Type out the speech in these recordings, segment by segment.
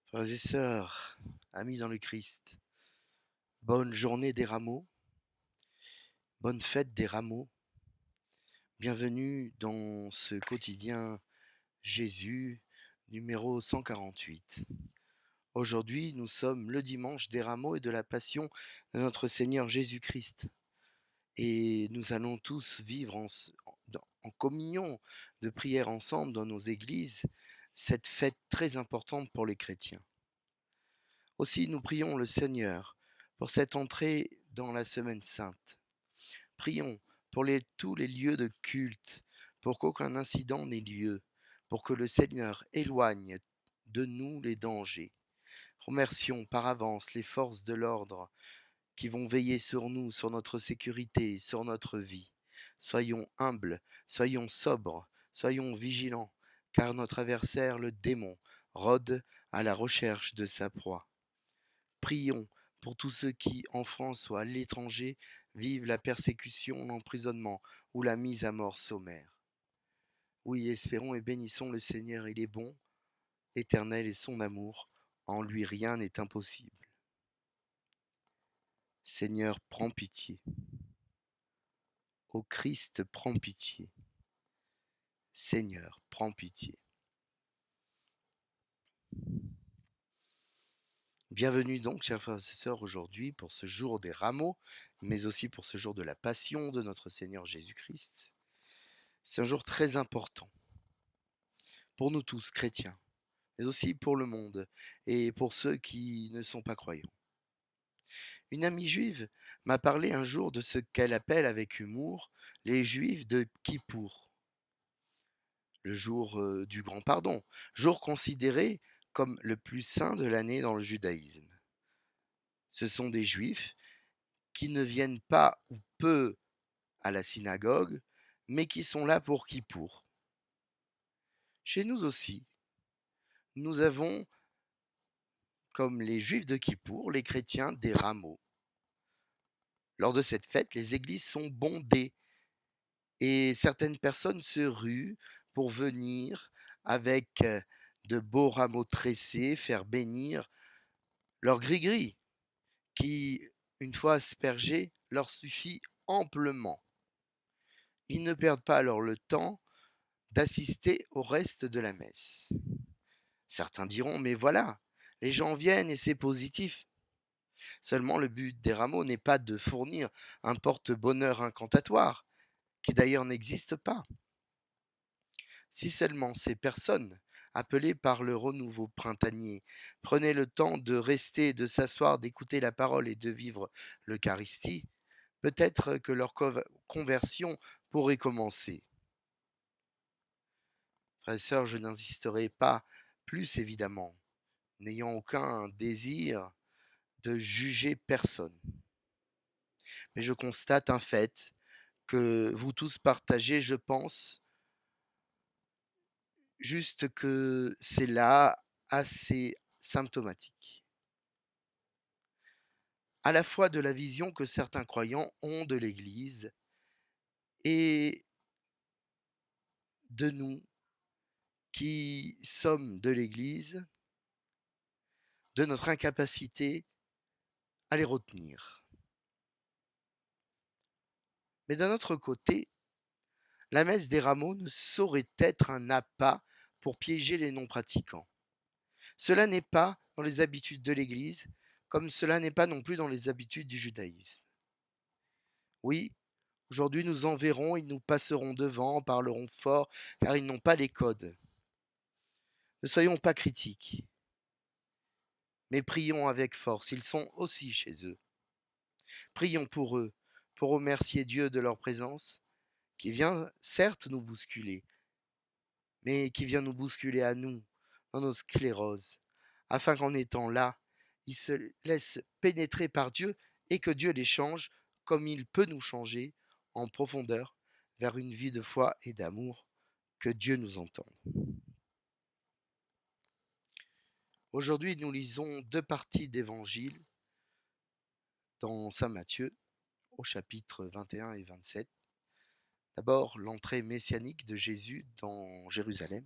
Frères et sœurs, amis dans le Christ, bonne journée des rameaux, bonne fête des rameaux, bienvenue dans ce quotidien Jésus numéro 148. Aujourd'hui, nous sommes le dimanche des rameaux et de la passion de notre Seigneur Jésus-Christ. Et nous allons tous vivre en communion de prière ensemble dans nos églises, cette fête très importante pour les chrétiens. Aussi, nous prions le Seigneur pour cette entrée dans la semaine sainte. Prions pour tous les lieux de culte, pour qu'aucun incident n'ait lieu, pour que le Seigneur éloigne de nous les dangers. Remercions par avance les forces de l'ordre qui vont veiller sur nous, sur notre sécurité, sur notre vie. Soyons humbles, soyons sobres, soyons vigilants, car notre adversaire, le démon, rôde à la recherche de sa proie. Prions pour tous ceux qui, en France ou à l'étranger, vivent la persécution, l'emprisonnement ou la mise à mort sommaire. Oui, espérons et bénissons le Seigneur, il est bon, éternel est son amour, en lui rien n'est impossible. Seigneur, prends pitié. Ô Christ, prends pitié. Seigneur, prends pitié. Bienvenue donc, chers frères et sœurs, aujourd'hui pour ce jour des rameaux, mais aussi pour ce jour de la passion de notre Seigneur Jésus-Christ. C'est un jour très important pour nous tous, chrétiens, mais aussi pour le monde et pour ceux qui ne sont pas croyants. Une amie juive m'a parlé un jour de ce qu'elle appelle avec humour les juifs de Kippour, le jour du grand pardon, jour considéré comme le plus saint de l'année dans le judaïsme. Ce sont des juifs qui ne viennent pas ou peu à la synagogue, mais qui sont là pour Kippour. Chez nous aussi, nous avons, comme les juifs de Kippour, les chrétiens des rameaux. Lors de cette fête, les églises sont bondées et certaines personnes se ruent pour venir avec de beaux rameaux tressés, faire bénir leur gris-gris, qui, une fois aspergé, leur suffit amplement. Ils ne perdent pas alors le temps d'assister au reste de la messe. Certains diront, mais voilà, les gens viennent et c'est positif. Seulement, le but des rameaux n'est pas de fournir un porte-bonheur incantatoire, qui d'ailleurs n'existe pas. Si seulement ces personnes, appelées par le renouveau printanier, prenaient le temps de rester, de s'asseoir, d'écouter la parole et de vivre l'Eucharistie, peut-être que leur conversion pourrait commencer. Frères et sœurs, je n'insisterai pas plus évidemment, n'ayant aucun désir de juger personne. Mais je constate un fait que vous tous partagez, je pense, juste que c'est là assez symptomatique. À la fois de la vision que certains croyants ont de l'Église et de nous qui sommes de l'Église, de notre incapacité à les retenir. Mais d'un autre côté, la messe des rameaux ne saurait être un appât pour piéger les non-pratiquants. Cela n'est pas dans les habitudes de l'Église, comme cela n'est pas non plus dans les habitudes du judaïsme. Oui, aujourd'hui nous en verrons, ils nous passeront devant, parleront fort, car ils n'ont pas les codes. Ne soyons pas critiques, mais prions avec force, ils sont aussi chez eux. Prions pour eux, pour remercier Dieu de leur présence, qui vient certes nous bousculer, mais qui vient nous bousculer à nous, dans nos scléroses, afin qu'en étant là, ils se laissent pénétrer par Dieu et que Dieu les change comme il peut nous changer en profondeur vers une vie de foi et d'amour. Que Dieu nous entende. Aujourd'hui, nous lisons deux parties d'évangile dans Saint Matthieu, au chapitre 21 et 27. D'abord, l'entrée messianique de Jésus dans Jérusalem,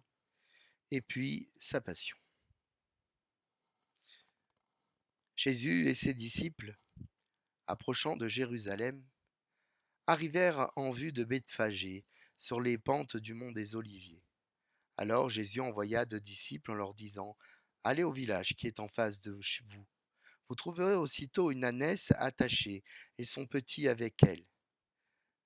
et puis sa passion. Jésus et ses disciples, approchant de Jérusalem, arrivèrent en vue de Bethphagée, sur les pentes du mont des Oliviers. Alors Jésus envoya 2 disciples en leur disant: Allez au village qui est en face de vous. Vous trouverez aussitôt une ânesse attachée et son petit avec elle.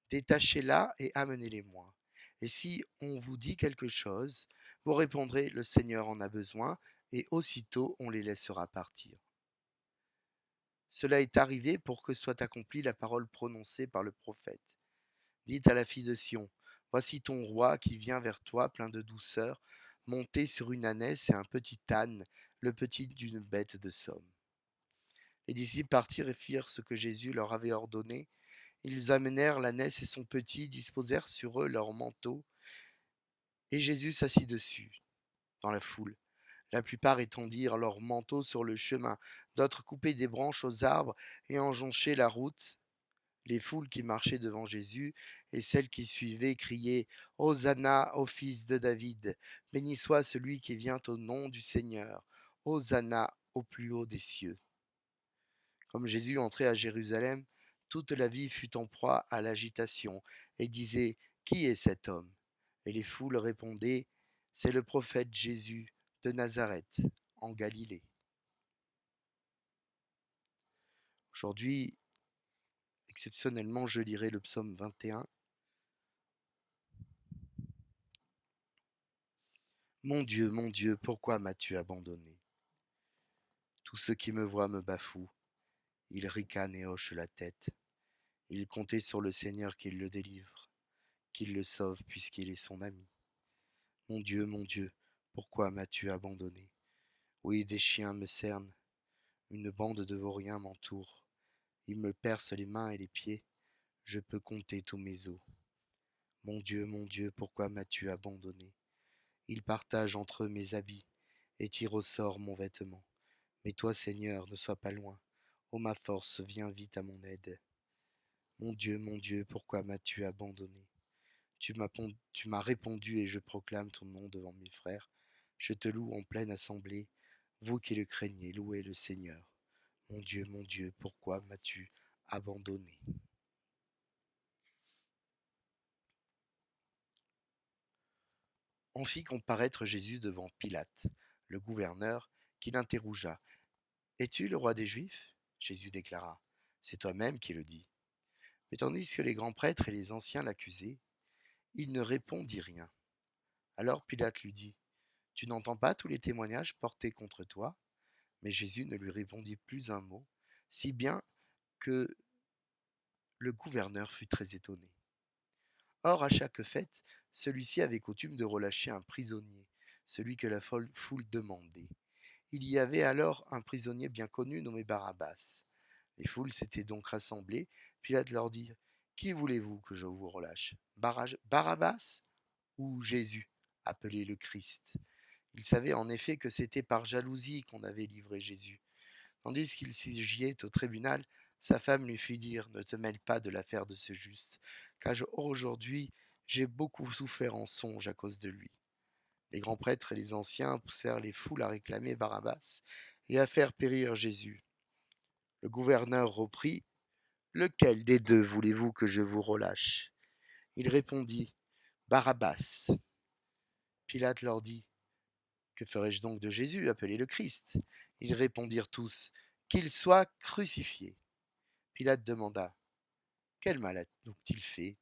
Détachez-la et amenez-les-moi. Et si on vous dit quelque chose, vous répondrez: Le Seigneur en a besoin, et aussitôt on les laissera partir. Cela est arrivé pour que soit accomplie la parole prononcée par le prophète. Dites à la fille de Sion: Voici ton roi qui vient vers toi plein de douceur, monté sur une ânesse et un petit âne, le petit d'une bête de somme. Les disciples partirent et firent ce que Jésus leur avait ordonné. Ils amenèrent l'ânesse et son petit, disposèrent sur eux leurs manteaux, et Jésus s'assit dessus, dans la foule. La plupart étendirent leurs manteaux sur le chemin, d'autres coupaient des branches aux arbres et en jonchaient la route. Les foules qui marchaient devant Jésus et celles qui suivaient criaient: Hosanna au fils de David, béni soit celui qui vient au nom du Seigneur, Hosanna au plus haut des cieux. Comme Jésus entrait à Jérusalem, toute la ville fut en proie à l'agitation et disait: Qui est cet homme? Et les foules répondaient: C'est le prophète Jésus de Nazareth, en Galilée. Aujourd'hui, exceptionnellement, je lirai le psaume 21. Mon Dieu, pourquoi m'as-tu abandonné? Tous ceux qui me voient me bafouent, ils ricanent et hochent la tête. Ils comptaient sur le Seigneur qu'il le délivre, qu'il le sauve puisqu'il est son ami. Mon Dieu, pourquoi m'as-tu abandonné? Oui, des chiens me cernent, une bande de vauriens m'entoure. Ils me percent les mains et les pieds, je peux compter tous mes os. Mon Dieu, pourquoi m'as-tu abandonné? Ils partagent entre eux mes habits et tirent au sort mon vêtement. Mais toi, Seigneur, ne sois pas loin. Ô ma force, viens vite à mon aide. Mon Dieu, pourquoi m'as-tu abandonné? Tu m'as répondu et je proclame ton nom devant mes frères. Je te loue en pleine assemblée. Vous qui le craignez, louez le Seigneur. Mon Dieu, pourquoi m'as-tu abandonné? On fit comparaître Jésus devant Pilate, le gouverneur, qui l'interrogea. Es-tu le roi des Juifs? Jésus déclara. C'est toi-même qui le dis. Mais tandis que les grands prêtres et les anciens l'accusaient, il ne répondit rien. Alors Pilate lui dit: Tu n'entends pas tous les témoignages portés contre toi? Mais Jésus ne lui répondit plus un mot, si bien que le gouverneur fut très étonné. Or, à chaque fête, celui-ci avait coutume de relâcher un prisonnier, celui que la foule demandait. Il y avait alors un prisonnier bien connu nommé Barabbas. Les foules s'étaient donc rassemblées. Pilate leur dit: Qui voulez-vous que je vous relâche? Barabbas ou Jésus, appelé le Christ? Il savait en effet que c'était par jalousie qu'on avait livré Jésus. Tandis qu'il siégeait au tribunal, sa femme lui fit dire: Ne te mêle pas de l'affaire de ce juste, car aujourd'hui j'ai beaucoup souffert en songe à cause de lui. Les grands prêtres et les anciens poussèrent les foules à réclamer Barabbas et à faire périr Jésus. Le gouverneur reprit: Lequel des deux voulez-vous que je vous relâche? Il répondit: Barabbas. Pilate leur dit: Que ferai-je donc de Jésus, appelé le Christ? Ils répondirent tous: Qu'il soit crucifié. Pilate demanda: Quel mal a donc-il fait?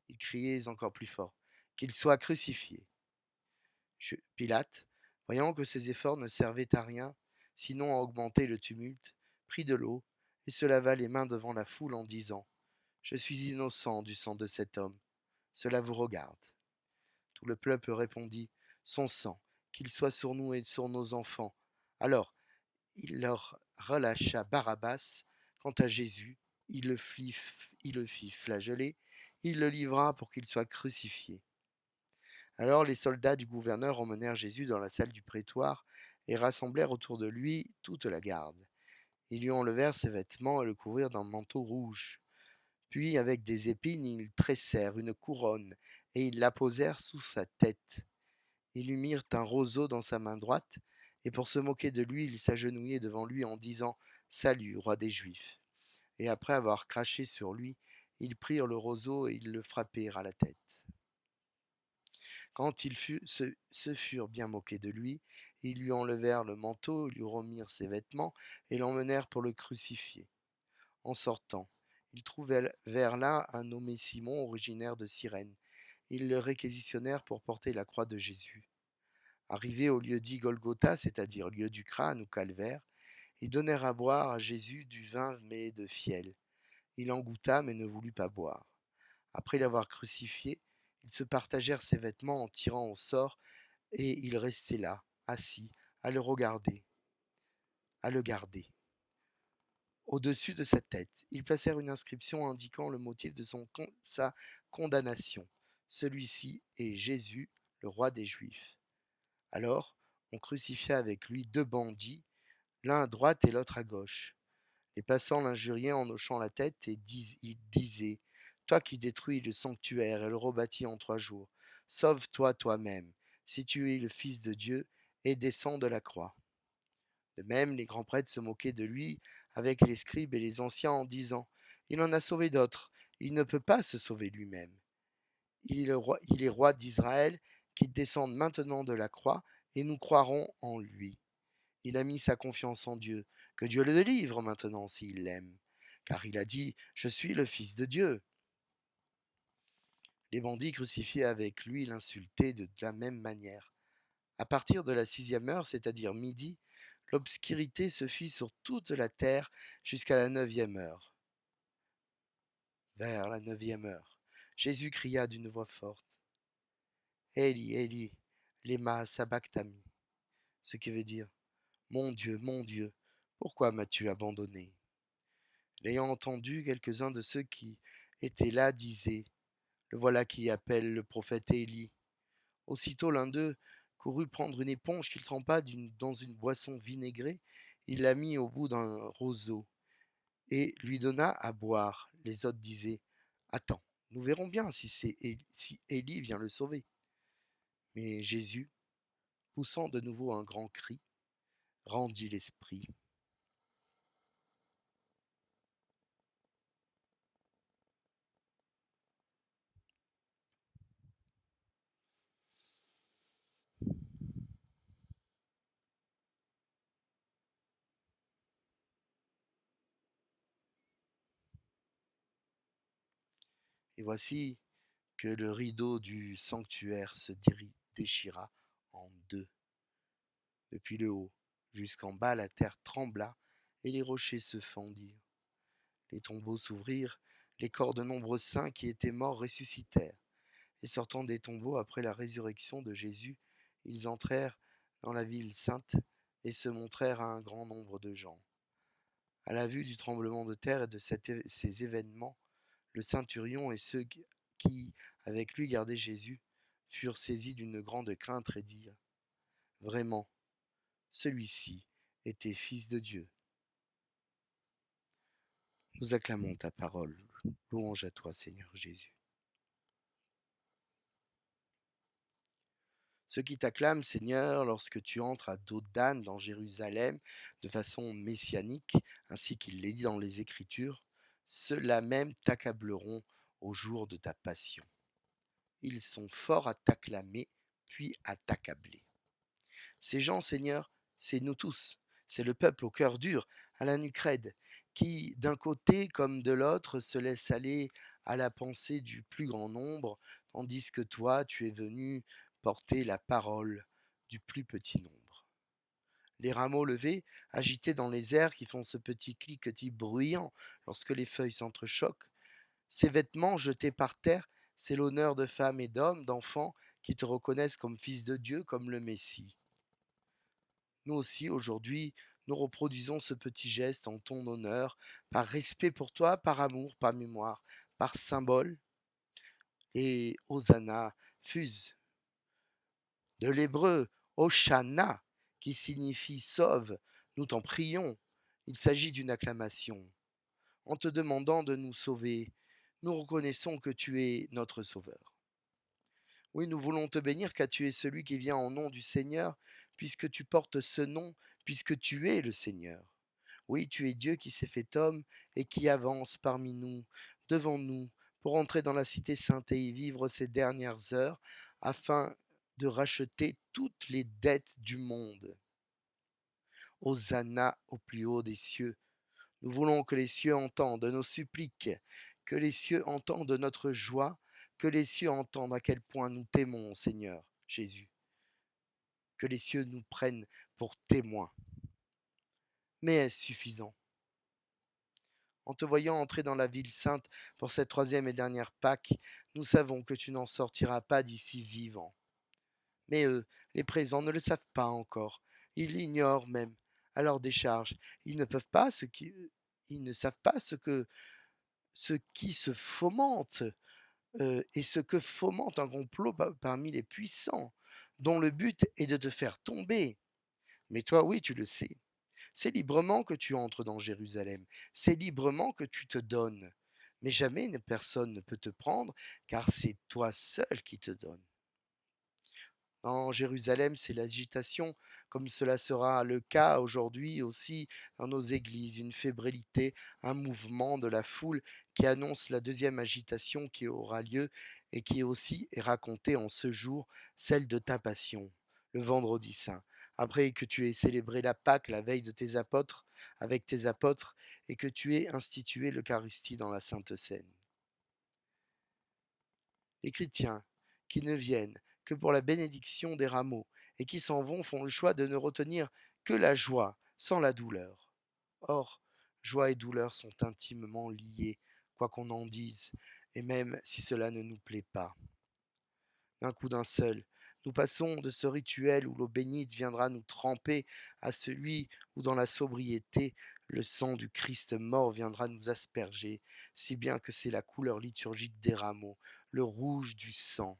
Ils criaient encore plus fort: Qu'il soit crucifié. Pilate, voyant que ses efforts ne servaient à rien, sinon à augmenter le tumulte, prit de l'eau et se lava les mains devant la foule en disant: Je suis innocent du sang de cet homme, cela vous regarde. Tout le peuple répondit: Son sang, qu'il soit sur nous et sur nos enfants. Alors il leur relâcha Barabbas. Quant à Jésus, il le fit flageller, il le livra pour qu'il soit crucifié. Alors les soldats du gouverneur emmenèrent Jésus dans la salle du prétoire et rassemblèrent autour de lui toute la garde. Ils lui enlevèrent ses vêtements et le couvrirent d'un manteau rouge. Puis, avec des épines, ils tressèrent une couronne et ils la posèrent sous sa tête. Ils lui mirent un roseau dans sa main droite Et pour se moquer de lui, ils s'agenouillaient devant lui en disant Salut, roi des Juifs. Et après avoir craché sur lui, ils prirent le roseau et ils le frappèrent à la tête. Quand se furent bien moqués de lui, ils lui enlevèrent le manteau, lui remirent ses vêtements et l'emmenèrent pour le crucifier. En sortant, ils trouvèrent là un nommé Simon, originaire de Cyrène. Ils le réquisitionnèrent pour porter la croix de Jésus. Arrivés au lieu dit Golgotha, c'est-à-dire lieu du crâne ou calvaire, ils donnèrent à boire à Jésus du vin mêlé de fiel. Il en goûta mais ne voulut pas boire. Après l'avoir crucifié, ils se partagèrent ses vêtements en tirant au sort, et il restait là, assis, à le regarder, à le garder. Au-dessus de sa tête, ils placèrent une inscription indiquant le motif de sa condamnation. Celui-ci est Jésus, le roi des Juifs. Alors, on crucifia avec lui deux bandits, l'un à droite et l'autre à gauche. Les passants l'injuriaient en hochant la tête et ils disaient Toi qui détruis le sanctuaire et le rebâtis en 3 jours, sauve-toi toi-même, si tu es le Fils de Dieu, et descends de la croix. De même, les grands prêtres se moquaient de lui avec les scribes et les anciens en disant Il en a sauvé d'autres, il ne peut pas se sauver lui-même. Il est roi d'Israël, qu'il descende maintenant de la croix, et nous croirons en lui. Il a mis sa confiance en Dieu, que Dieu le délivre maintenant s'il l'aime. Car il a dit Je suis le Fils de Dieu. Les bandits crucifiés avec lui l'insultaient de la même manière. À partir de la 6e heure, c'est-à-dire midi, l'obscurité se fit sur toute la terre jusqu'à la 9e heure. Vers la 9e heure, Jésus cria d'une voix forte Eli, Eli, lema sabachthani, ce qui veut dire mon Dieu, pourquoi m'as-tu abandonné? L'ayant entendu, quelques-uns de ceux qui étaient là disaient Le voilà qui appelle le prophète Élie. Aussitôt l'un d'eux courut prendre une éponge qu'il trempa dans une boisson vinaigrée, il la mit au bout d'un roseau et lui donna à boire. Les autres disaient Attends, nous verrons bien si Élie vient le sauver. Mais Jésus, poussant de nouveau un grand cri, rendit l'esprit. Et voici que le rideau du sanctuaire se déchira en deux. Depuis le haut jusqu'en bas, la terre trembla et les rochers se fendirent. Les tombeaux s'ouvrirent, les corps de nombreux saints qui étaient morts ressuscitèrent. Et sortant des tombeaux après la résurrection de Jésus, ils entrèrent dans la ville sainte et se montrèrent à un grand nombre de gens. À la vue du tremblement de terre et de ces événements, le centurion et ceux qui, avec lui, gardaient Jésus, furent saisis d'une grande crainte et dirent Vraiment, celui-ci était fils de Dieu. Nous acclamons ta parole. Louange à toi, Seigneur Jésus. Ceux qui t'acclament, Seigneur, lorsque tu entres à dos d'âne dans Jérusalem de façon messianique, ainsi qu'il l'est dit dans les Écritures, ceux-là même t'accableront au jour de ta passion. Ils sont forts à t'acclamer, puis à t'accabler. Ces gens, Seigneur, c'est nous tous. C'est le peuple au cœur dur, à la nuque raide, qui, d'un côté comme de l'autre, se laisse aller à la pensée du plus grand nombre, tandis que toi, tu es venu porter la parole du plus petit nombre. Les rameaux levés, agités dans les airs qui font ce petit cliquetis bruyant lorsque les feuilles s'entrechoquent, ces vêtements jetés par terre, c'est l'honneur de femmes et d'hommes, d'enfants qui te reconnaissent comme fils de Dieu, comme le Messie. Nous aussi, aujourd'hui, nous reproduisons ce petit geste en ton honneur, par respect pour toi, par amour, par mémoire, par symbole. Et Hosanna fuse de l'hébreu Hoshana, qui signifie sauve. Nous t'en prions. Il s'agit d'une acclamation. En te demandant de nous sauver, nous reconnaissons que tu es notre Sauveur. Oui, nous voulons te bénir car tu es celui qui vient au nom du Seigneur, puisque tu portes ce nom, puisque tu es le Seigneur. Oui, tu es Dieu qui s'est fait homme et qui avance parmi nous, devant nous, pour entrer dans la cité sainte et y vivre ses dernières heures, afin de racheter toutes les dettes du monde. Hosanna au plus haut des cieux. Nous voulons que les cieux entendent nos suppliques, que les cieux entendent notre joie, que les cieux entendent à quel point nous t'aimons, Seigneur Jésus, que les cieux nous prennent pour témoins. Mais est-ce suffisant? En te voyant entrer dans la ville sainte pour cette troisième et dernière Pâque, nous savons que tu n'en sortiras pas d'ici vivant. Mais eux, les présents, ne le savent pas encore. Ils l'ignorent même. À leur décharge, ils ne peuvent pas ce qui, ils ne savent pas ce qui se fomente et ce que fomente un complot parmi les puissants, dont le but est de te faire tomber. Mais toi, oui, tu le sais. C'est librement que tu entres dans Jérusalem, c'est librement que tu te donnes. Mais jamais une personne ne peut te prendre, car c'est toi seul qui te donnes. En Jérusalem, c'est l'agitation, comme cela sera le cas aujourd'hui aussi dans nos églises, une fébrilité, un mouvement de la foule qui annonce la deuxième agitation qui aura lieu et qui aussi est racontée en ce jour, celle de ta passion, le vendredi saint. Après que tu aies célébré la Pâque la veille de tes apôtres, avec tes apôtres, et que tu aies institué l'Eucharistie dans la Sainte Seine. Les chrétiens qui ne viennent que pour la bénédiction des rameaux et qui s'en vont font le choix de ne retenir que la joie sans la douleur. Or, joie et douleur sont intimement liées, quoi qu'on en dise, et même si cela ne nous plaît pas. D'un coup d'un seul, nous passons de ce rituel où l'eau bénite viendra nous tremper à celui où dans la sobriété, le sang du Christ mort viendra nous asperger, si bien que c'est la couleur liturgique des rameaux, le rouge du sang.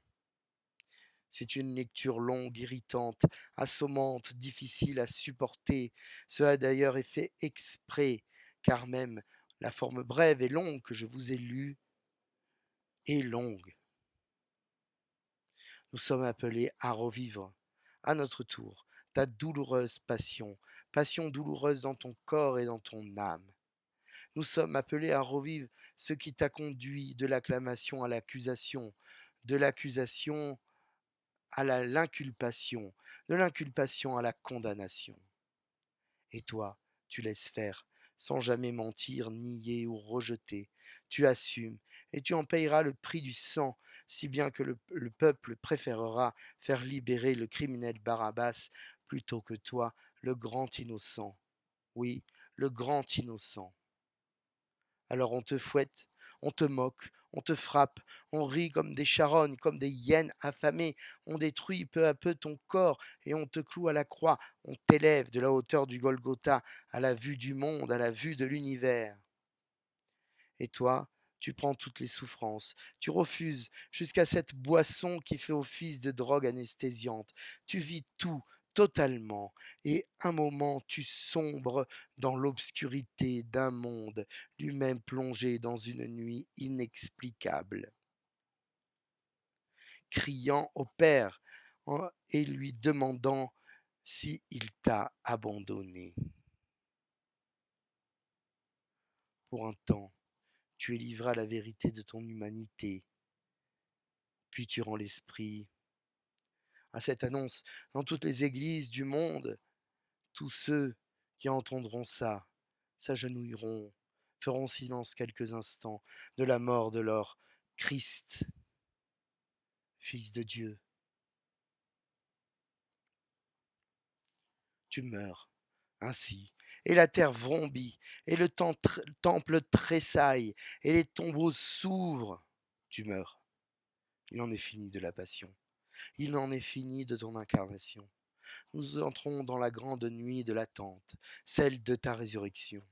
C'est une lecture longue, irritante, assommante, difficile à supporter. Cela d'ailleurs est fait exprès, car même la forme brève et longue que je vous ai lue est longue. Nous sommes appelés à revivre, à notre tour, ta douloureuse passion, passion douloureuse dans ton corps et dans ton âme. Nous sommes appelés à revivre ce qui t'a conduit de l'acclamation à l'accusation, de l'accusation à l'inculpation, de l'inculpation à la condamnation. Et toi, tu laisses faire, sans jamais mentir, nier ou rejeter. Tu assumes, et tu en payeras le prix du sang, si bien que le peuple préférera faire libérer le criminel Barabbas plutôt que toi, le grand innocent. Oui, le grand innocent. Alors on te fouette, on te moque, on te frappe, on rit comme des charognes, comme des hyènes affamées, on détruit peu à peu ton corps et on te cloue à la croix, on t'élève de la hauteur du Golgotha à la vue du monde, à la vue de l'univers. Et toi, tu prends toutes les souffrances, tu refuses jusqu'à cette boisson qui fait office de drogue anesthésiante. Tu vis tout totalement, et un moment tu sombres dans l'obscurité d'un monde lui-même plongé dans une nuit inexplicable, criant au Père et lui demandant si il t'a abandonné. Pour un temps, tu es livré à la vérité de ton humanité, puis tu rends l'esprit à cette annonce dans toutes les églises du monde. Tous ceux qui entendront ça s'agenouilleront, feront silence quelques instants de la mort de leur Christ, Fils de Dieu. Tu meurs ainsi, et la terre vrombit, et le temple tressaille, et les tombeaux s'ouvrent. Tu meurs. Il en est fini de la passion. Il en est fini de ton incarnation. Nous entrons dans la grande nuit de l'attente, celle de ta résurrection.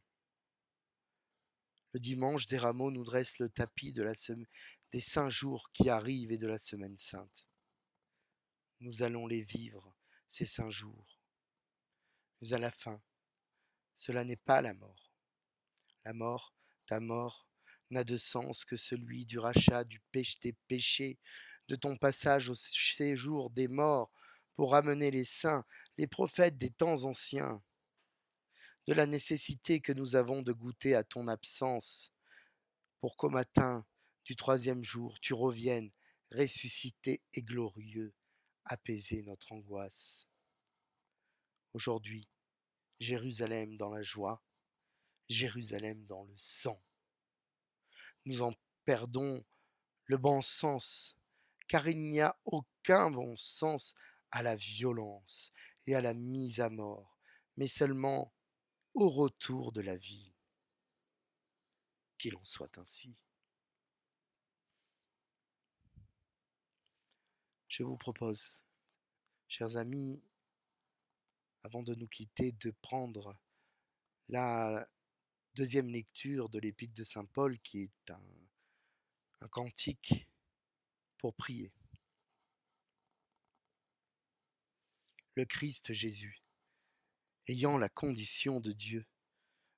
Le dimanche des rameaux nous dresse le tapis des 5 jours qui arrivent et de la semaine sainte. Nous allons les vivre, ces 5 jours. Mais à la fin, cela n'est pas la mort. La mort, ta mort, n'a de sens que celui du rachat tes péchés, de ton passage au séjour des morts pour ramener les saints, les prophètes des temps anciens, de la nécessité que nous avons de goûter à ton absence, pour qu'au matin du troisième jour, tu reviennes, ressuscité et glorieux, apaiser notre angoisse. Aujourd'hui, Jérusalem dans la joie, Jérusalem dans le sang. Nous en perdons le bon sens, car il n'y a aucun bon sens à la violence et à la mise à mort, mais seulement au retour de la vie. Qu'il en soit ainsi. Je vous propose, chers amis, avant de nous quitter, de prendre la deuxième lecture de l'Épître de Saint Paul, qui est un cantique pour prier. Le Christ Jésus, ayant la condition de Dieu,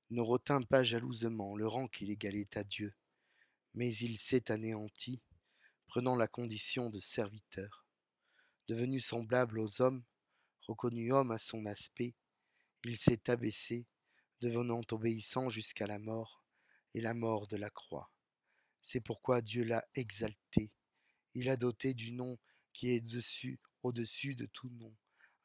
ne retint pas jalousement le rang qu'il égalait à Dieu, mais il s'est anéanti, prenant la condition de serviteur. Devenu semblable aux hommes, reconnu homme à son aspect, il s'est abaissé, devenant obéissant jusqu'à la mort, et la mort de la croix. C'est pourquoi Dieu l'a exalté. Il a doté du nom qui est au-dessus de tout nom,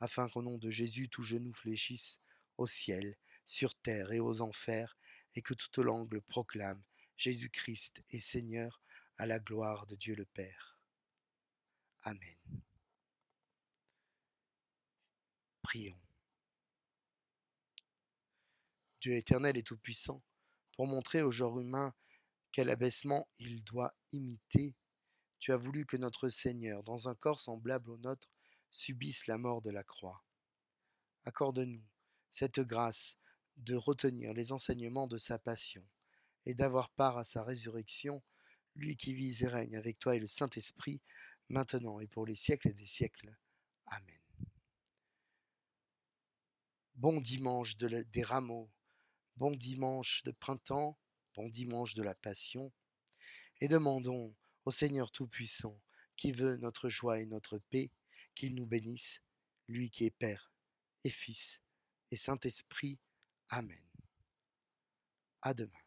afin qu'au nom de Jésus tout genou fléchisse au ciel, sur terre et aux enfers, et que toute langue proclame Jésus-Christ est Seigneur, à la gloire de Dieu le Père. Amen. Prions. Dieu éternel et tout-puissant, pour montrer au genre humain quel abaissement il doit imiter, tu as voulu que notre Seigneur, dans un corps semblable au nôtre, subisse la mort de la croix. Accorde-nous cette grâce de retenir les enseignements de sa passion et d'avoir part à sa résurrection, lui qui vit et règne avec toi et le Saint-Esprit, maintenant et pour les siècles des siècles. Amen. Bon dimanche des rameaux, bon dimanche de printemps, bon dimanche de la Passion, et demandons au Seigneur Tout-Puissant, qui veut notre joie et notre paix, qu'il nous bénisse, lui qui est Père et Fils et Saint-Esprit. Amen. À demain.